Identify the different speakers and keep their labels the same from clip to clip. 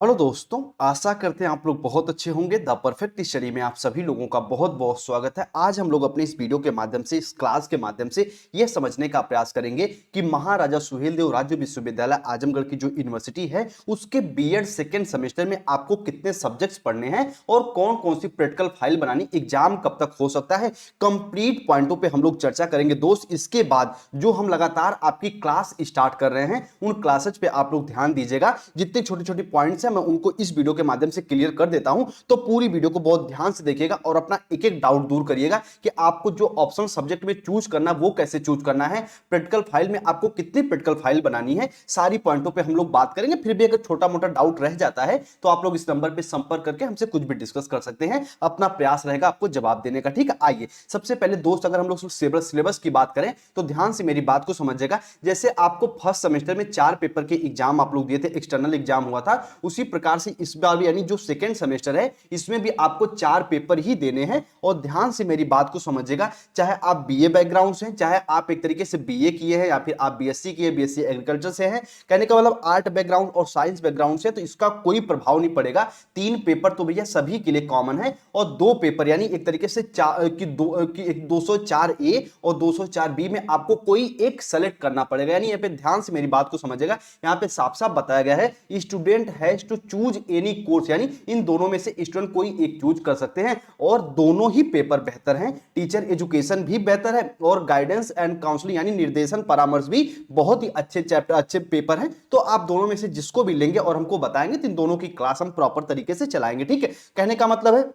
Speaker 1: Hello दोस्तों, आशा करते हैं आप लोग बहुत अच्छे होंगे। द परफेक्ट स्टडी में आप सभी लोगों का बहुत बहुत स्वागत है। आज हम लोग अपने इस वीडियो के माध्यम से, इस क्लास के माध्यम से यह समझने का प्रयास करेंगे कि महाराजा सुहेलदेव राज्य विश्वविद्यालय आजमगढ़ की जो यूनिवर्सिटी है उसके बीएड सेकेंड सेमेस्टर में आपको कितने सब्जेक्ट्स पढ़ने हैं और कौन कौन सी प्रैक्टिकल फाइल बनानी, एग्जाम कब तक हो सकता है, कंप्लीट पॉइंटों पे हम लोग चर्चा करेंगे दोस्त। इसके बाद जो हम लगातार आपकी क्लास स्टार्ट कर रहे हैं उन क्लासेज पे आप लोग ध्यान दीजिएगा। जितने छोटे छोटे पॉइंट्स मैं उनको इस वीडियो के माध्यम से क्लियर कर देता हूं, तो पूरी वीडियो को बहुत ध्यान से देखिएगा और अपना एक एक डाउट दूर करिएगा कि आपको जो ऑप्शन सब्जेक्ट में चूज करना वो कैसे चूज करना है, प्रैक्टिकल फाइल में आपको कितनी प्रैक्टिकल फाइल बनानी है, सारी पॉइंटों पे हम लोग बात करेंगे। फिर भी अगर छोटा मोटा डाउट रह जाता है तो आप लोग इस नंबर पे संपर्क करके हमसे कुछ भी डिस्कस कर सकते हैं। अपना प्रयास रहेगा आपको जवाब देने का। ठीक है, आइए सबसे पहले दोस्त, अगर हम लोग सिलेबस की बात करें तो ध्यान से मेरी बात को समझिएगा। जैसे आपको फर्स्ट सेमेस्टर में 4 पेपर के एग्जाम आप लोग दिए थे, एक्सटर्नल एग्जाम हुआ था, उसी प्रकार से इस बार भी यानी जो सेकेंड सेमेस्टर है इसमें भी आपको 4 पेपर ही देने हैं। और ध्यान से मेरी बात को समझिएगा, चाहे आप बीए बैकग्राउंड से हैं, चाहे आप एक तरीके से बीए किए हैं या फिर आप बीएससी किए, बीएससी एग्रीकल्चर से हैं, कहने का मतलब आर्ट बैकग्राउंड और साइंस बैकग्राउंड से, तो इसका कोई प्रभाव नहीं पड़ेगा। 3 पेपर तो भैया सभी के लिए कॉमन है और 2 पेपर यानी एक तरीके से 204 ए और 204 बी में आपको कोई एक सेलेक्ट करना पड़ेगा। यानी यहाँ पे ध्यान से मेरी बात को समझिएगा, यहाँ पे साफ साफ बताया गया है student has to choose any course, यानी इन दोनों में से स्टूडेंट कोई एक चूज कर सकते हैं और दोनों ही पेपर बेहतर हैं। टीचर एजुकेशन भी बेहतर है और गाइडेंस एंड काउंसलिंग यानी निर्देशन परामर्श भी बहुत ही अच्छे चैप्टर, अच्छे पेपर हैं। तो आप दोनों में से जिसको भी लेंगे और हमको बताएंगे तो इन दोनों की क्लास हम प्रॉपर तरीके से चलाएंगे। ठीक है, कहने का मतलब है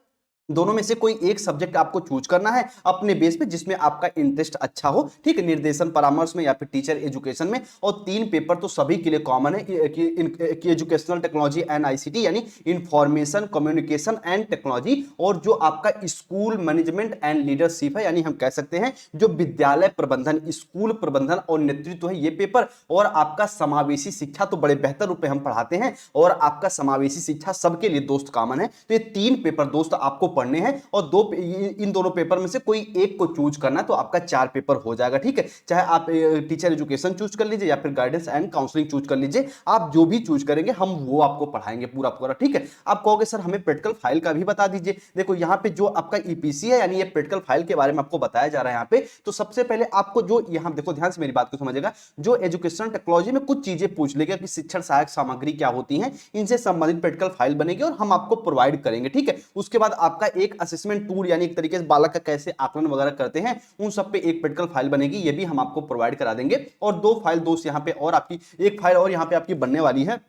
Speaker 1: दोनों में से कोई एक सब्जेक्ट आपको चूज करना है अपने बेस पे जिसमें आपका इंटरेस्ट अच्छा हो। ठीक है, निर्देशन परामर्श में या फिर टीचर एजुकेशन में। और 3 पेपर तो सभी के लिए कॉमन है कि एजुकेशनल टेक्नोलॉजी एंड आईसीटी यानी इंफॉर्मेशन कम्युनिकेशन एंड टेक्नोलॉजी, और जो आपका स्कूल मैनेजमेंट एंड लीडरशिप है, यानी हम कह सकते हैं जो विद्यालय प्रबंधन, स्कूल प्रबंधन और नेतृत्व है, ये पेपर। और आपका समावेशी शिक्षा तो बड़े बेहतर रूप में हम पढ़ाते हैं और आपका समावेशी शिक्षा सबके लिए दोस्त कॉमन है। तो ये 3 पेपर दोस्त आपको पढ़ने हैं और इन दोनों पेपर में से कोई एक को चूज करना है, तो आपका 4 पेपर हो जाएगा। ठीक है, चाहे आप टीचर एजुकेशन चूज कर लीजिए या फिर गाइडेंस एंड काउंसलिंग चूज कर लीजिए, आप जो भी चूज करेंगे हम वो आपको पढ़ाएंगे पूरा पूरा। ठीक है, आप कहोगे सर हमें प्रैक्टिकल फाइल का भी बता दीजिए। देखो यहाँ पे जो आपका ईपीसी है यानी ये प्रैक्टिकल फाइल के बारे में आपको बताया जा रहा है यहाँ पे। तो सबसे पहले आपको जो यहाँ देखो, ध्यान से मेरी बात को समझिएगा, जो एजुकेशन टेक्नोलॉजी में कुछ चीजें पूछ लेगा कि शिक्षण सहायक सामग्री क्या होती है, इनसे संबंधित प्रैक्टिकल फाइल बनेगी और हम आपको प्रोवाइड करेंगे। ठीक है, उसके बाद आपका एक असेसमेंट टूल यानी एक तरीके से बालक का कैसे आकलन वगैरह करते हैं उन सब पे एक प्रैक्टिकल फाइल बनेगी, ये भी हम आपको प्रोवाइड करा देंगे। और 2 फाइल दोस्त यहाँ पे और आपकी, एक फाइल और यहाँ पे आपकी बनने वाली है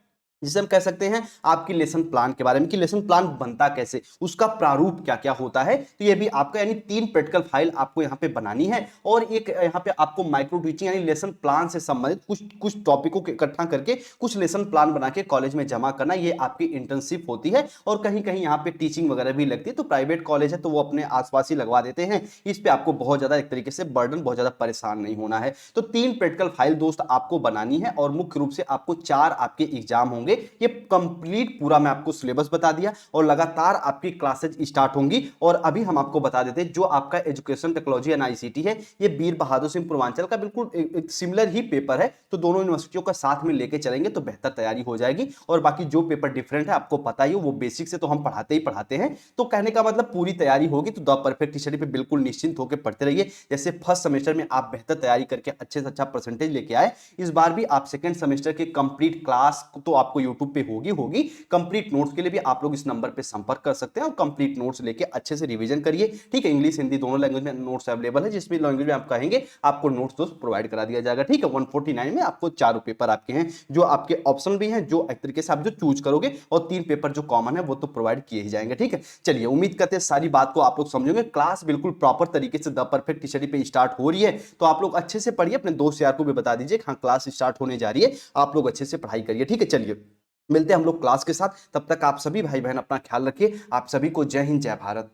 Speaker 1: जिसे हम कह सकते हैं आपकी लेसन प्लान के बारे में, कि लेसन प्लान बनता कैसे, उसका प्रारूप क्या क्या होता है। तो ये भी आपका यानी 3 प्रैक्टिकल फाइल आपको यहाँ पे बनानी है। और एक यहाँ पे आपको माइक्रो टीचिंग यानी लेसन प्लान से संबंधित कुछ कुछ टॉपिकों को इकट्ठा करके कुछ लेसन प्लान बना के कॉलेज में जमा करना, ये आपकी इंटर्नशिप होती है। और कहीं कहीं यहाँ पे टीचिंग वगैरह भी लगती है, तो प्राइवेट कॉलेज है तो वो अपने आसपास ही लगवा देते हैं। इस पे आपको बहुत ज्यादा एक तरीके से बर्डन, बहुत ज्यादा परेशान नहीं होना है। तो 3 प्रैक्टिकल फाइल दोस्त आपको बनानी है और मुख्य रूप से आपको 4 आपके एग्जाम होंगे। ये कंप्लीट पूरा मैं आपको सिलेबस बता दिया और लगातार आपकी क्लासेज स्टार्ट होंगी। और अभी हम आपको बता देते हैं जो आपका एजुकेशन टेक्नोलॉजी एंड आईसीटी है, ये वीर बहादुर सिंह पूर्वांचल का बिल्कुल एक सिमिलर ही पेपर है। तो दोनों यूनिवर्सिटियों का साथ में लेके चलेंगे तो बेहतर तैयारी हो जाएगी। और बाकी जो पेपर डिफरेंट है आपको पता ही हो, वो बेसिक से तो हम पढ़ाते ही पढ़ाते हैं। तो कहने का मतलब पूरी तैयारी होगी, तो द परफेक्ट स्टडी पे बिल्कुल निश्चिंत होकर पढ़ते रहिए। जैसे फर्स्ट सेमेस्टर में आप बेहतर तैयारी करके अच्छे से अच्छा परसेंटेज लेके आए, इस बार भी आप सेकंड सेमेस्टर के कंप्लीट क्लास तो आपको यूट्यूब पे होगी। कंप्लीट नोट्स के लिए भी आप लोग इस नंबर पे संपर्क कर सकते हैं और कंप्लीट नोट्स लेके अच्छे से रिवीजन करिए। ठीक है, इंग्लिश हिंदी दोनों लैंग्वेज में नोट्स अवेलेबल है, जिस भी लैंग्वेज में आप कहेंगे आपको नोट्स दोस्त प्रोवाइड करा दिया जाएगा। ठीक है, 149 में आपको 4 पेपर आपके हैं, जो आपके ऑप्शन भी हैं, जो एक तरीके से आप जो चूज करोगे, और 3 पेपर जो कॉमन है वो तो प्रोवाइड किए ही जाएंगे। ठीक है, चलिए उम्मीद करते हैं सारी बात को आप लोग समझोगे। क्लास बिल्कुल प्रॉपर तरीके से द परफेक्ट स्टडी पे स्टार्ट हो रही है, तो आप लोग अच्छे से पढ़िए, अपने दोस्त यार को भी बता दीजिए हाँ क्लास स्टार्ट होने जा रही है, आप लोग अच्छे से पढ़ाई करिए। ठीक है, चलिए मिलते हैं हम लोग क्लास के साथ, तब तक आप सभी भाई बहन अपना ख्याल रखिए। आप सभी को जय हिंद, जय भारत।